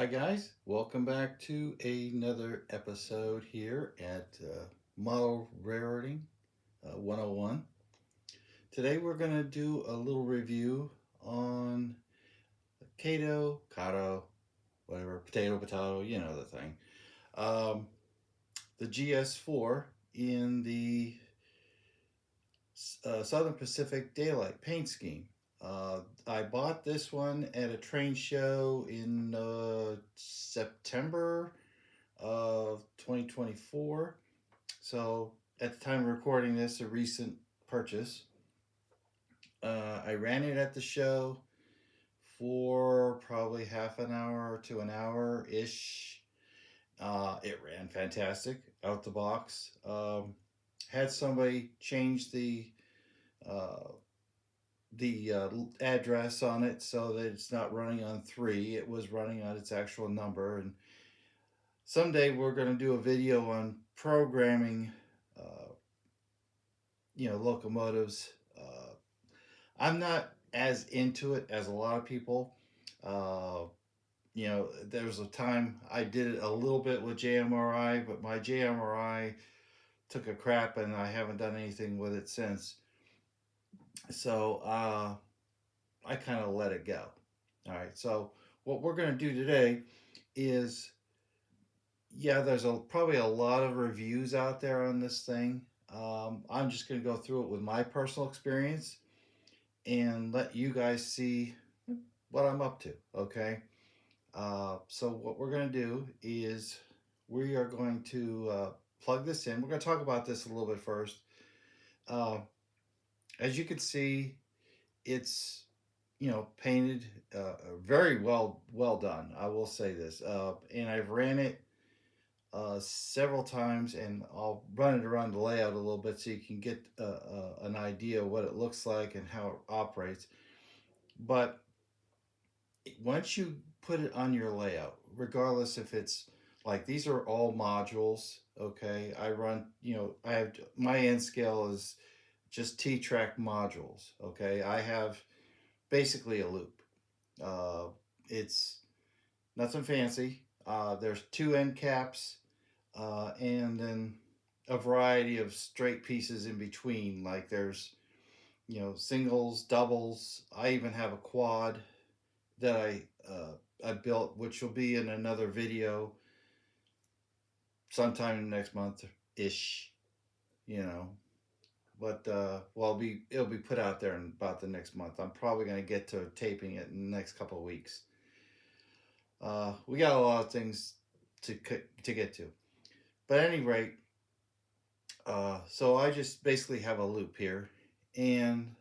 Hi, guys. Welcome back to another episode here at Model Railroading 101. Today we're going to do a little review on Kato, whatever, potato, you know the thing. Um, the GS4 in the Southern Pacific Daylight paint scheme. I bought this one at a train show in September of 2024. So at the time of recording this, a recent purchase. I ran it at the show for probably half an hour to an hour ish. It ran fantastic out the box. Had somebody change uh, the address on it so that it's not running on 3. It was running on its actual number. And someday we're going to do a video on programming uh, locomotives. I'm not as into it as a lot of people. Uh, there was a time I did it a little bit with JMRI, but my JMRI took a crap and I haven't done anything with it since. So I kind of let it go. All right. So what we're going to do today is, yeah, there's probably a lot of reviews out there on this thing. I'm just going to go through it with my personal experience and let you guys see what I'm up to. Okay. So what we're going to do is we are going to plug this in. We're going to talk about this a little bit first. Uh, as you can see, it's painted very well done. I will say this, and I've ran it several times, and I'll run it around the layout a little bit so you can get an idea of what it looks like and how it operates. But once you put it on your layout, regardless if it's like these are all modules, okay? I run, I have my end scale is just trak modules, okay? I have basically a loop. Uh, it's nothing fancy. There's two end caps, and then a variety of straight pieces in between. Like there's, singles, doubles. I even have a quad that I built, which will be in another video sometime next month ish, you know. But well, it'll be put out there in about the next month. I'm probably going to get to taping it in the next couple of weeks. We got a lot of things to get to, but at any rate, so I just basically have a loop here, and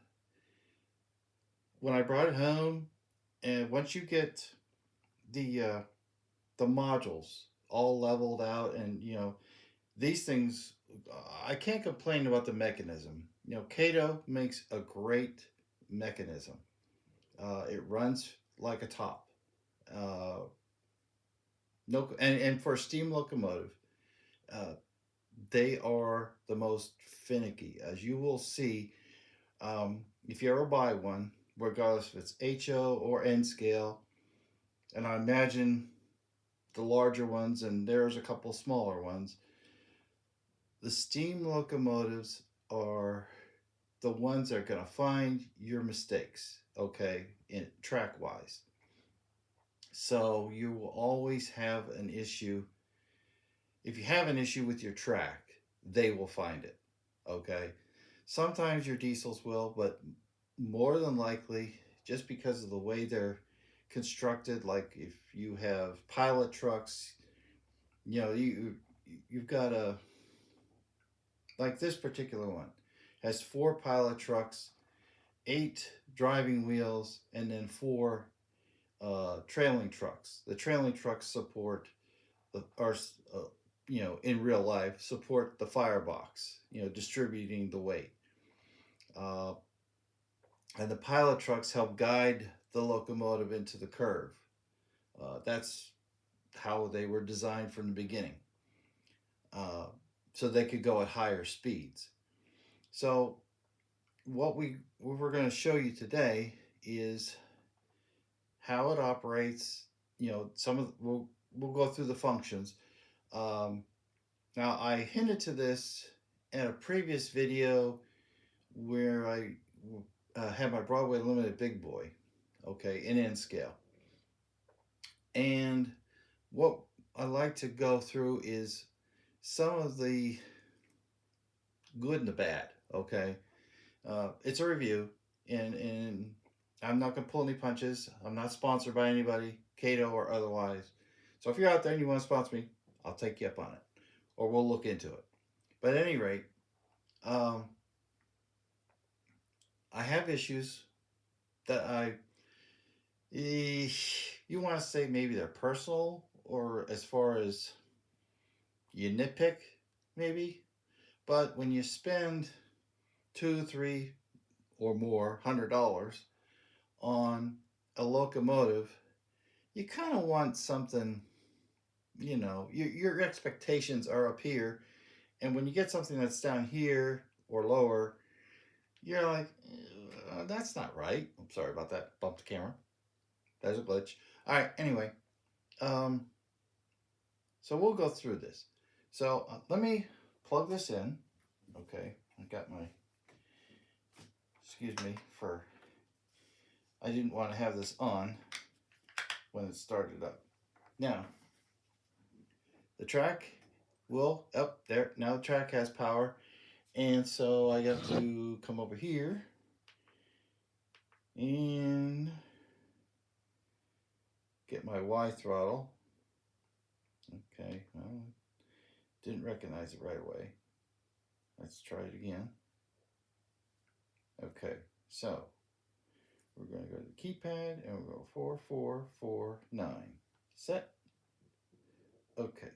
when I brought it home, and once you get the uh, the modules all leveled out, and these things, I can't complain about the mechanism. Kato makes a great mechanism. It runs like a top. Uh, no, and for a steam locomotive, uh, they are the most finicky, as you will see if you ever buy one, regardless if it's HO or N scale. And I imagine the larger ones, and there's a couple smaller ones. The steam locomotives are the ones that are going to find your mistakes, okay, in track wise. So you will always have an issue. If you have an issue with your track, they will find it, okay? Sometimes your diesels will, but more than likely, just because of the way they're constructed, like if you have pilot trucks, you've got a like this particular one has four pilot trucks, eight driving wheels, and then four trailing trucks. The trailing trucks support are in real life support the firebox, distributing the weight. Uh, and the pilot trucks help guide the locomotive into the curve. That's how they were designed from the beginning, uh, so they could go at higher speeds. So what we're going to show you today is how it operates, some of we'll go through the functions. Um, Now I hinted to this in a previous video where I had my Broadway Limited Big Boy, okay, in N scale. And what I like to go through is some of the good and the bad, okay. It's a review, and I'm not gonna pull any punches. I'm not sponsored by anybody, Kato or otherwise. So if you're out there and you want to sponsor me, I'll take you up on it, or we'll look into it. But at any rate, um, I have issues that you want to say maybe they're personal, or as far as you nitpick, maybe. But when you spend two, three, or more $100 on a locomotive, you kind of want something. Your expectations are up here, and when you get something that's down here or lower, you're like, that's not right. I'm sorry about that. Bump the camera. There's a glitch. All right. Anyway, um, so we'll go through this. So let me plug this in. Okay, I got my. Excuse me for. I didn't want to have this on when it started up. Now, the trak will up there. Now the trak has power, and so I got to come over here and get my Y throttle. Okay, well, didn't recognize it right away. Let's try it again. Okay, so we're going to go to the keypad and we'll go 4449. Set. Okay,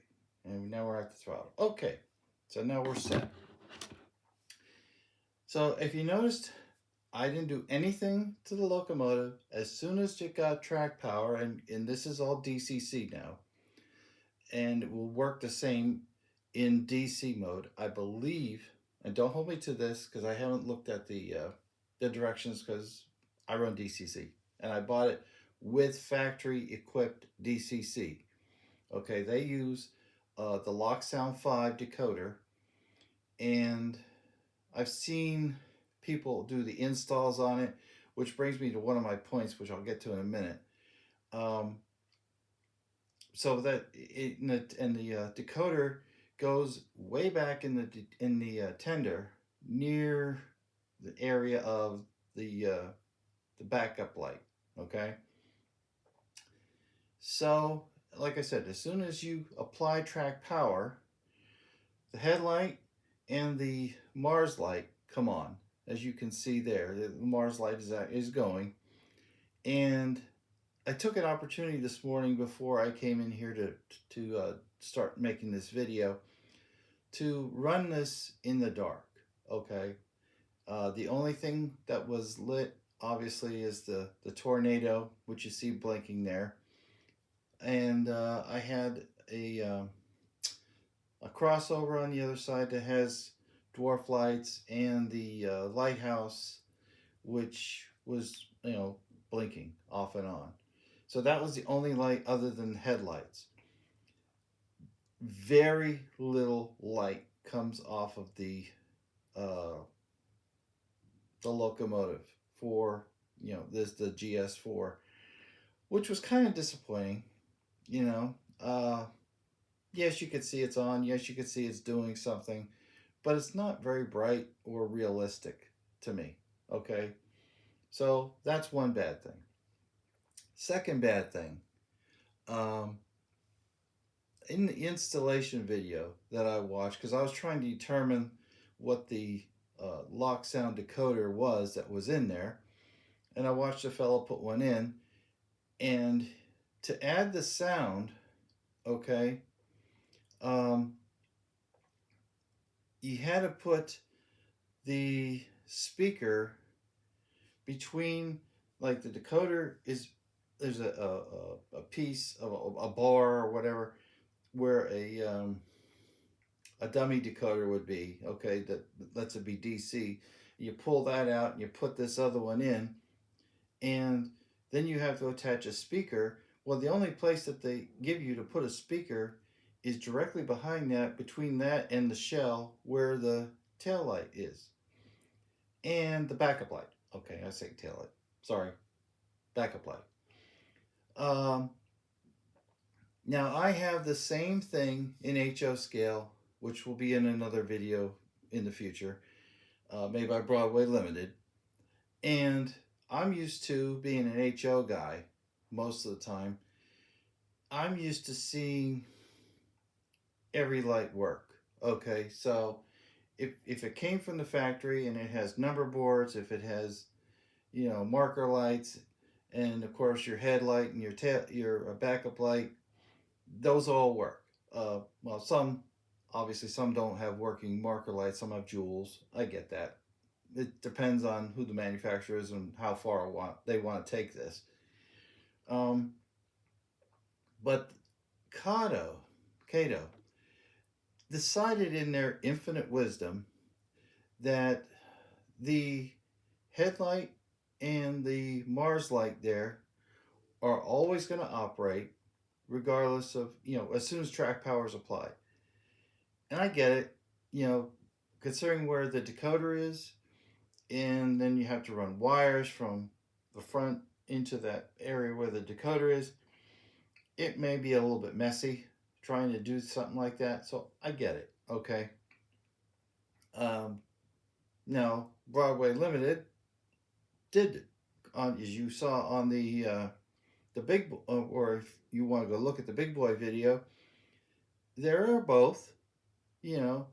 and now we're at the throttle. Okay, so now we're set. So if you noticed, I didn't do anything to the locomotive. As soon as it got track power, and this is all DCC now, and it will work the same in DC mode, I believe. And don't hold me to this because I haven't looked at the directions because I run DCC and I bought it with factory equipped DCC. Okay, they use the Lock Sound 5 decoder, and I've seen people do the installs on it, which brings me to one of my points, which I'll get to in a minute. Um, so that the decoder goes way back in the tender near the area of the backup light. Okay, so like I said, as soon as you apply track power, the headlight and the Mars light come on. As you can see there, the Mars light is going, and I took an opportunity this morning before I came in here to start making this video to run this in the dark. Okay, the only thing that was lit obviously is the tornado, which you see blinking there, and I had a crossover on the other side that has dwarf lights and the lighthouse, which was blinking off and on. So that was the only light other than headlights. Very little light comes off of uh, the locomotive for the GS4, which was kind of disappointing. You know, yes, you could see it's on. Yes, you could see it's doing something, but it's not very bright or realistic to me. Okay, so that's one bad thing. Second bad thing, um, in the installation video that I watched, because I was trying to determine what the lock sound decoder was that was in there, and I watched a fellow put one in, and to add the sound, okay, um, you had to put the speaker between, like, the decoder is, there's a piece of a bar or whatever where a dummy decoder would be, okay, that lets it be DC. You pull that out and you put this other one in, and then you have to attach a speaker, Well, the only place that they give you to put a speaker is directly behind that, between that and the shell where the tail light is and the backup light. Okay, I say tail light. Sorry, backup light. Um, Now I have the same thing in HO scale, which will be in another video in the future, made by Broadway Limited. And I'm used to being an HO guy most of the time. I'm used to seeing every light work. Okay, so if it came from the factory and it has number boards, if it has marker lights, and of course your headlight and your backup light, those all work. Well, some obviously some don't have working marker lights. Some have jewels. I get that. It depends on who the manufacturer is and how far they want to take this. Um, but Kato, decided in their infinite wisdom that the headlight and the Mars light there are always going to operate regardless of, as soon as track power is applied. And I get it, you know, considering where the decoder is, and then you have to run wires from the front into that area where the decoder is. It may be a little bit messy trying to do something like that, so I get it. Okay. Um, Now Broadway Limited did as you saw on the big, or if you want to go look at the big boy video, there are both, you know,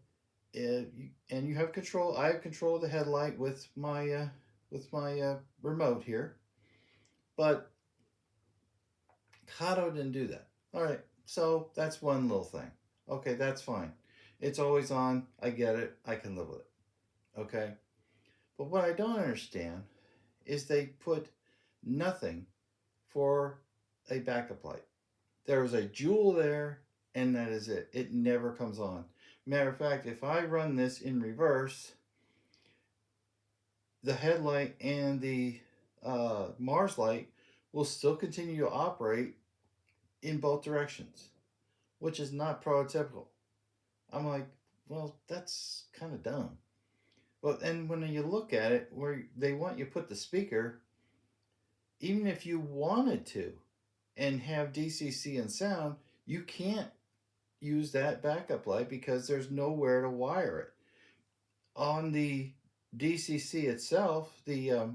and you have control. I have control of the headlight with my remote here, but Kato didn't do that. All right, so that's one little thing. Okay, that's fine. It's always on. I get it. I can live with it. Okay, but what I don't understand is they put nothing for a backup light. There is a jewel there, and that is it. It never comes on. Matter of fact, if I run this in reverse, the headlight and the Mars light will still continue to operate in both directions, which is not prototypical. I'm like, well, that's kind of dumb. Well, and when you look at it, where they want you to put the speaker, even if you wanted to and have DCC and sound, you can't use that backup light because there's nowhere to wire it. On the DCC itself, the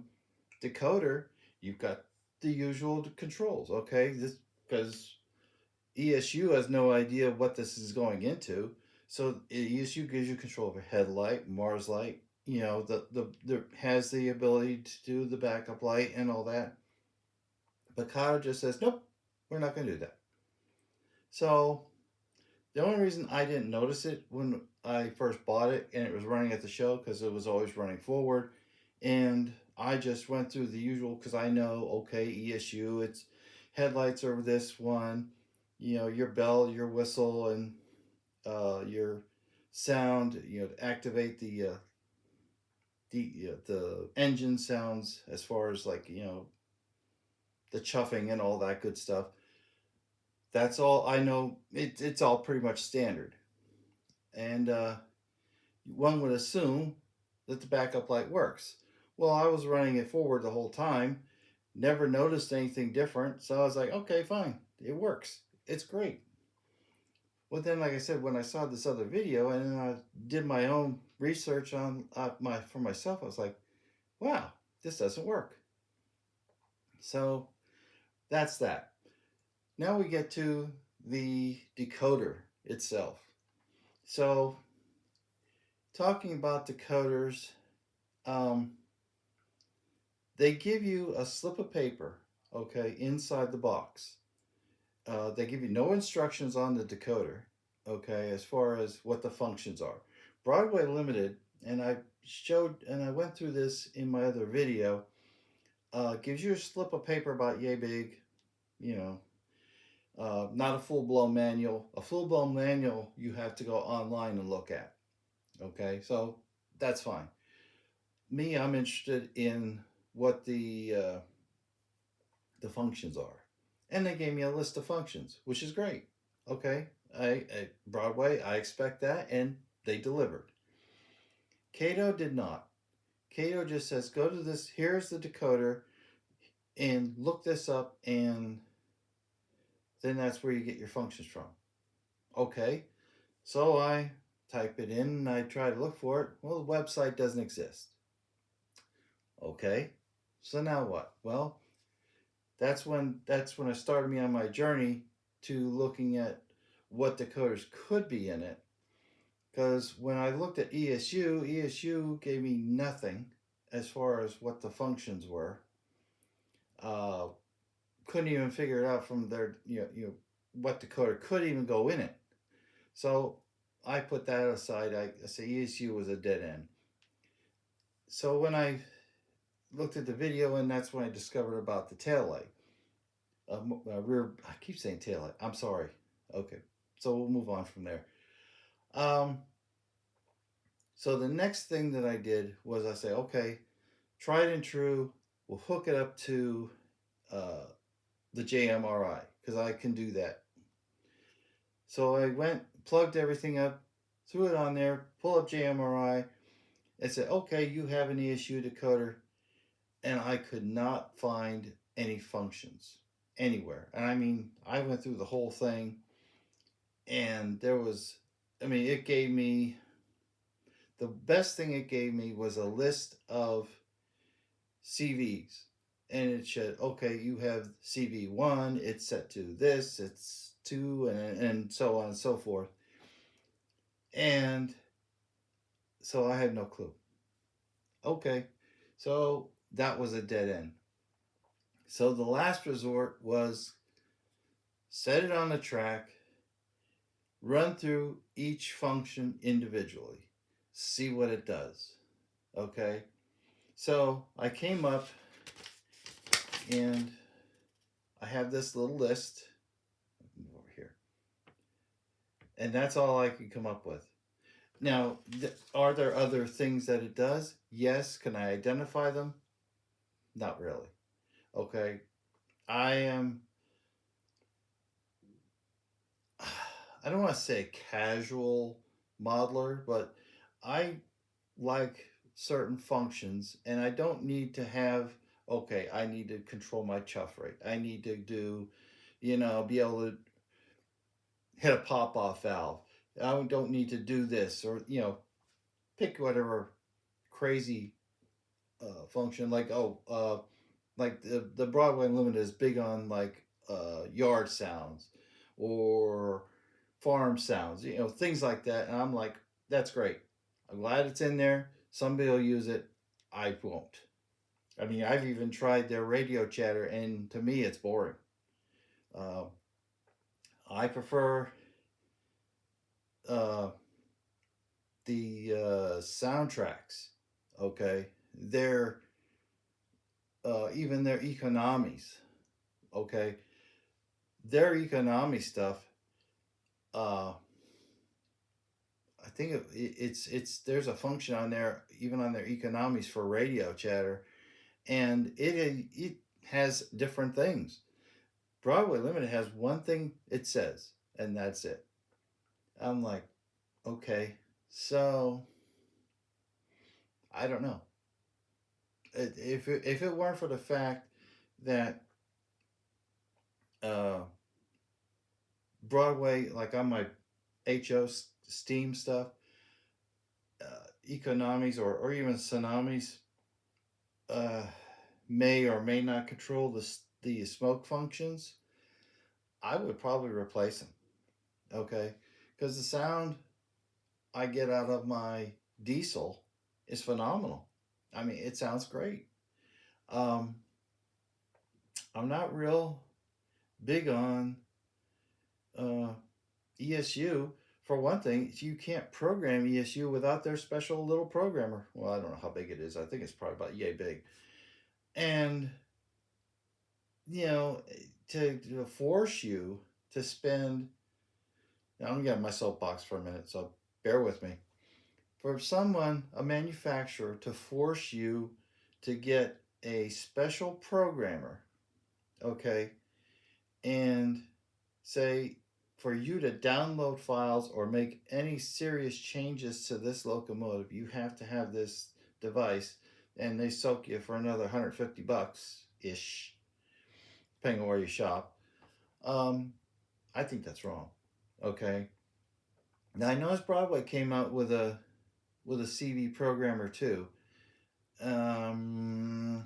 decoder, you've got the usual controls. Okay, this because ESU has no idea what this is going into, so ESU gives you control over headlight, Mars light. The has the ability to do the backup light and all that. But Kato just says, nope, we're not going to do that. So the only reason I didn't notice it when I first bought it and it was running at the show, because it was always running forward, and I just went through the usual, because I know, okay, ESU, it's headlights are this one, your bell, your whistle, and your sound, to activate the engine sounds, as far as like the chuffing and all that good stuff. That's all I know. It's all pretty much standard, and one would assume that the backup light works. Well, I was running it forward the whole time, never noticed anything different, so I was like, okay, fine, it works. It's great. Well, then, like I said, when I saw this other video and then I did my own research on my for myself, I was like, wow, this doesn't work. So that's that. Now we get to the decoder itself. So, talking about decoders, um, they give you a slip of paper, okay, inside the box. They give you no instructions on the decoder, okay, as far as what the functions are. Broadway Limited, and I went through this in my other video, gives you a slip of paper about yay big, you know, not a full blown manual. A full blown manual you have to go online and look at, okay, so that's fine. Me, I'm interested in what the functions are. And they gave me a list of functions, which is great. Okay, Broadway, I expect that, and they delivered. Kato did not. Kato just says, go to this, here's the decoder, and look this up, and then that's where you get your functions from. Okay, so I type it in and I try to look for it. Well, the website doesn't exist. Okay, so now what? Well, that's when I started me on my journey to looking at what decoders could be in it. Because when I looked at ESU gave me nothing as far as what the functions were. Uh, couldn't even figure it out from their what decoder could even go in it. So I put that aside. I say ESU was a dead end. So when I looked at the video, and that's when I discovered about the tail light. Rear. I keep saying tail light. I'm sorry. Okay, so we'll move on from there. Um, so the next thing that I did was I say, okay, tried and true. We'll hook it up to uh, the JMRI because I can do that. So I went, plugged everything up, threw it on there, pull up JMRI, and said, okay, you have an ESU decoder. And I could not find any functions anywhere. And I mean, I went through the whole thing, and there was, I mean, it gave me, the best thing it gave me was a list of CVs. And it said, okay, you have CV1, it's set to this, it's two, and so on and so forth. And so I had no clue. Okay, so that was a dead end. So the last resort was set it on the track, run through each function individually, see what it does. Okay, so I came up and I have this little list. Move over here, and that's all I could come up with. Now, are there other things that it does? Yes. Can I identify them? Not really. Okay, I am. I don't want to say casual modeler, but I like certain functions, and I don't need to have, okay, I need to control my chuff rate. I need to do, be able to hit a pop off valve. I don't need to do this, or, pick whatever crazy function. Like, like the Broadway Limited is big on like yard sounds or farm sounds, things like that. And I'm like, that's great. I'm glad it's in there. Somebody will use it. I won't. I mean, I've even tried their radio chatter, and to me, it's boring. Uh, I prefer uh, the soundtracks. Okay, their even their economies. Okay, their economy stuff. Uh, I think it's there's a function on there, even on their economies for radio chatter, and it has different things. Broadway Limited has one thing it says, and that's it. I'm like, okay, so I don't know. If it weren't for the fact that uh, Broadway, like on my HO Steam stuff, economies or even tsunamis uh, may or may not control the smoke functions, I would probably replace them. Okay, because the sound I get out of my diesel is phenomenal. I mean, it sounds great. Um, I'm not real big on uh, ESU. For one thing, you can't program ESU without their special little programmer. Well, I don't know how big it is. I think it's probably about yay big. And, you know, to force you to spend, now I'm going to get my soapbox for a minute, so bear with me. For someone, a manufacturer, to force you to get a special programmer, okay, and say for you to download files or make any serious changes to this locomotive, you have to have this device, and they soak you for another 150 bucks ish, depending on where you shop. Um, I think that's wrong. Okay. Now I noticed Broadway came out with a CV programmer too. Um,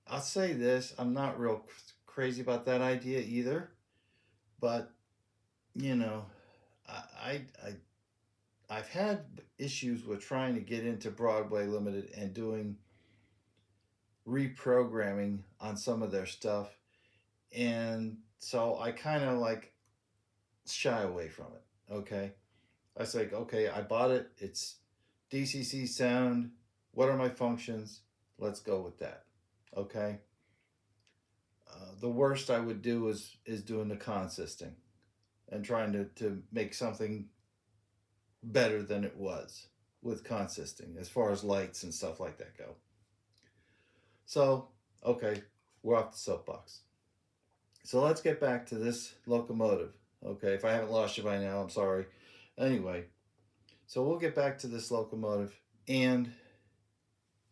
I'll say this: I'm not real crazy about that idea either. But you know, I I've had issues with trying to get into Broadway Limited and doing reprogramming on some of their stuff, and so I kind of like shy away from it. Okay, I say, okay, I bought it. It's DCC sound. What are my functions? Let's go with that. Okay. The worst I would do is doing the consisting and trying to make something better than it was with consisting as far as lights and stuff like that go. So, okay, we're off the soapbox. So let's get back to this locomotive. Okay, if I haven't lost you by now, I'm sorry. Anyway, so we'll get back to this locomotive, and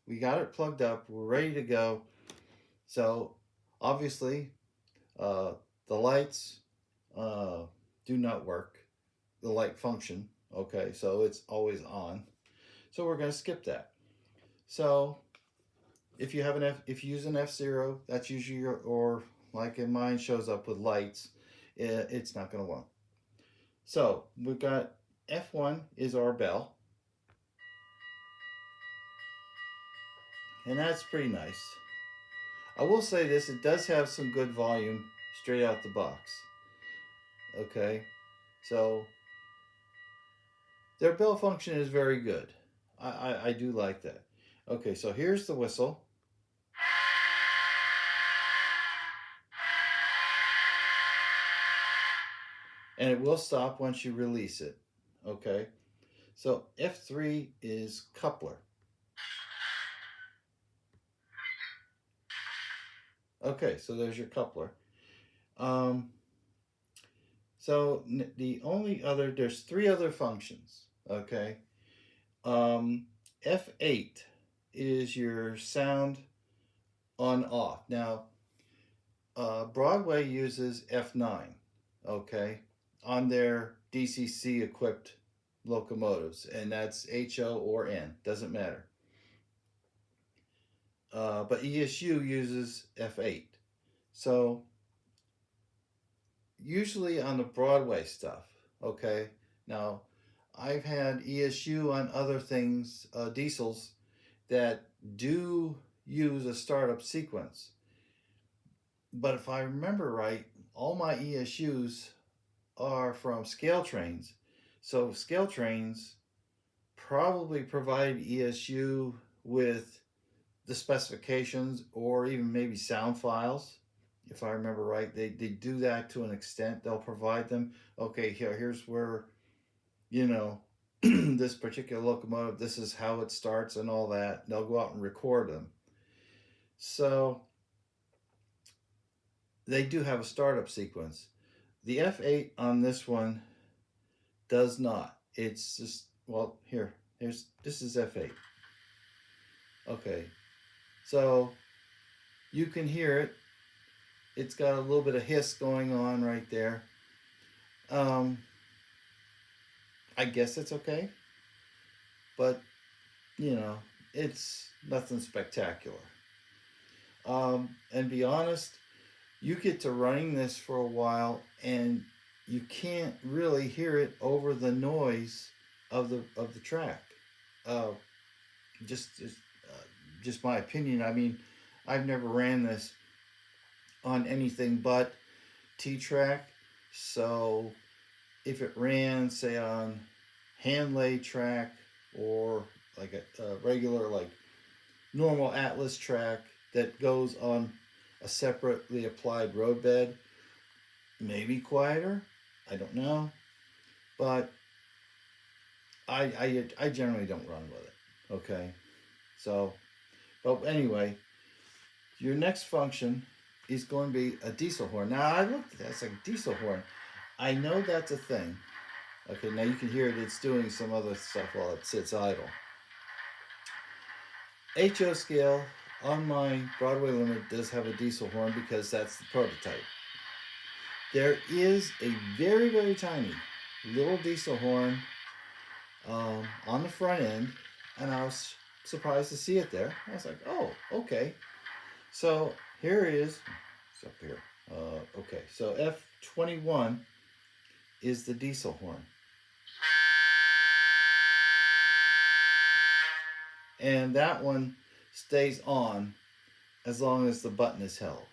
we got it plugged up. We're ready to go. So obviously, uh, the lights uh, do not work. The light function. Okay, so it's always on. So we're going to skip that. So if you have if you use an F-Zero, that's usually or like in mine shows up with lights, it's not going to work. So we've got F1 is our bell, and that's pretty nice. I will say this: it does have some good volume straight out the box. Okay, so their bell function is very good. I do like that. Okay, so here's the whistle. And it will stop once you release it. Okay, so F3 is coupler. Okay, so there's your coupler. Um, so the only other, there's three other functions. Okay, F8 is your sound on off. Now, Broadway uses F9. Okay, on their DCC equipped locomotives, and that's HO or N, doesn't matter. But ESU uses F8. So usually on the Broadway stuff, okay. Now I've had ESU on other things, diesels that do use a startup sequence. But if I remember right, all my ESUs are from scale trains. So scale trains probably provide ESU with the specifications or even maybe sound files. If I remember right, they do that to an extent. They'll provide them. Okay, here's where, you know, this particular locomotive, this is how it starts and all that. They'll go out and record them. So they do have a startup sequence. The F8 on this one does not. It's just, well, here's this is F8. Okay, so you can hear it. It's got a little bit of hiss going on right there. Um, I guess it's okay, but you know, it's nothing spectacular. And be honest, you get to running this for a while, and you can't really hear it over the noise of the track. Uh, just my opinion. I mean, I've never ran this on anything but T-track, so if it ran, say, on hand laid track or like a regular, like normal Atlas track that goes on a separately applied roadbed, maybe quieter. I don't know, but I generally don't run with it. Okay, so but anyway, your next function is going to be a diesel horn. Now I looked at that, it's like a diesel horn. I know that's a thing. Okay, now you can hear it, it's doing some other stuff while it sits idle. HO scale on my Broadway limit does have a diesel horn because that's the prototype. There is a very, very tiny little diesel horn on the front end, and I was surprised to see it there. I was like, oh, okay. So here it is. It's up here. Okay, so F21 is the diesel horn. And that one stays on as long as the button is held.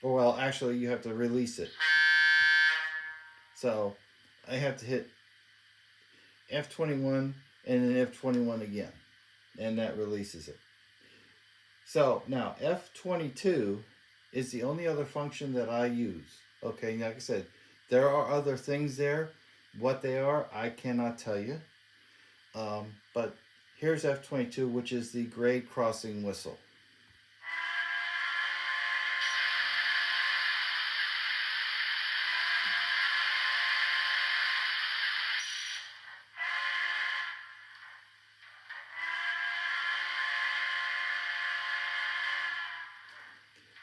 Or, well, actually, you have to release it. So I have to hit F21 and then F21 again, and that releases it. So now F22 is the only other function that I use. Okay, like I said, there are other things there. What they are, I cannot tell you. But here's F22, which is the grade crossing whistle.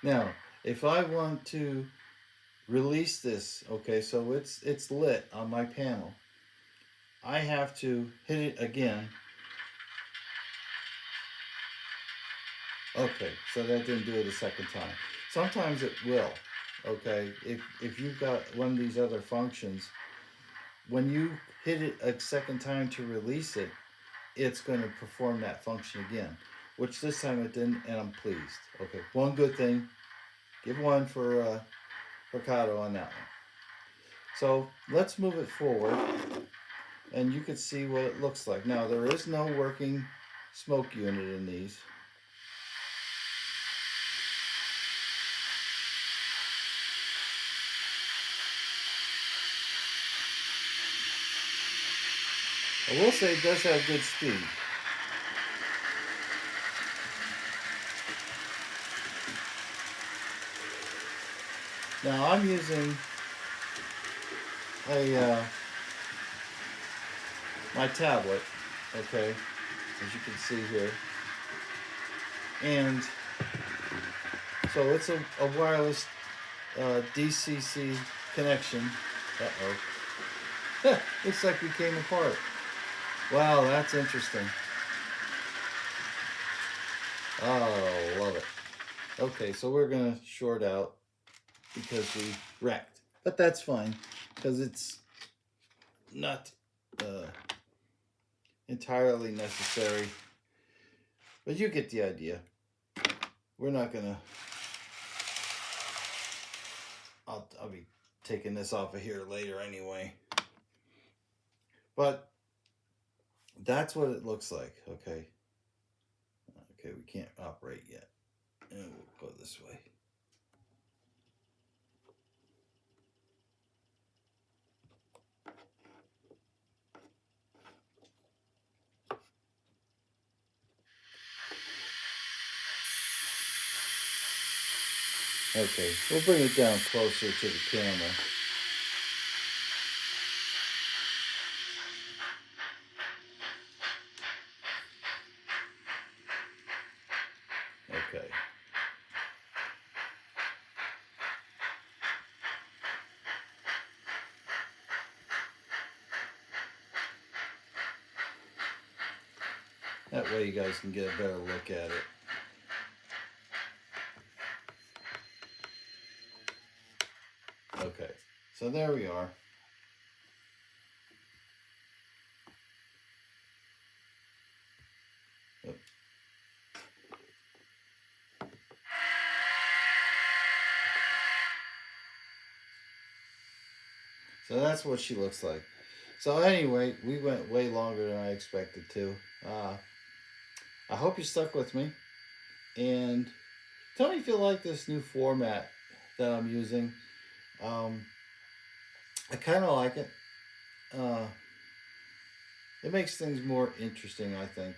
Now, if I want to release this, okay, so it's lit on my panel. I have to hit it again. Okay, so that didn't do it a second time. Sometimes it will. Okay, if you've got one of these other functions, when you hit it a second time to release it, it's going to perform that function again, which this time it didn't, and I'm pleased. Okay, one good thing. Give one for Kato on that one. So let's move it forward, and you can see what it looks like. Now, there is no working smoke unit in these. I will say it does have good speed. Now I'm using my tablet, okay, as you can see here, and so it's a wireless DCC connection. Uh-oh. Looks like we came apart. Wow, that's interesting. Oh, love it. Okay, so we're gonna short out because we wrecked, but that's fine because it's not entirely necessary, but you get the idea. We're not gonna, I'll be taking this off of here later anyway, but that's what it looks like. Okay, we can't operate yet, and we'll go this way. Okay, we'll bring it down closer to the camera. Okay. That way you guys can get a better look at it. Okay, so there we are. So that's what she looks like. So anyway, we went way longer than I expected to. I hope you stuck with me. And tell me if you like this new format that I'm using. I kind of like it. It makes things more interesting, I think.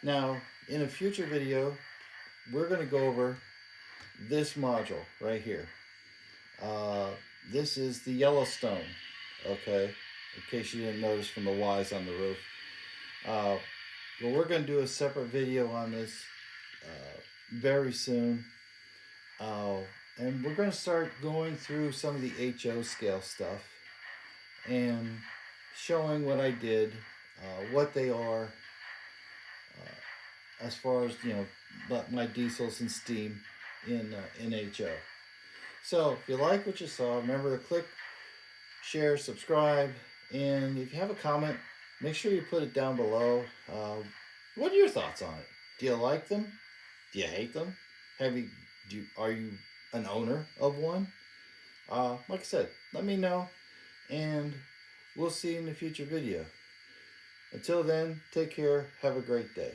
Now, in a future video, we're going to go over this module right here. Uh, this is the Yellowstone, okay? In case you didn't notice from the Y's on the roof. Uh, well, we're going to do a separate video on this very soon. Uh, and we're going to start going through some of the HO scale stuff and showing what I did, what they are, as far as, my diesels and steam in HO. So if you like what you saw, remember to click, share, subscribe, and if you have a comment, make sure you put it down below. What are your thoughts on it? Do you like them? Do you hate them? Are you an owner of one? Like I said, let me know, and we'll see you in the future video. Until then, take care. Have a great day.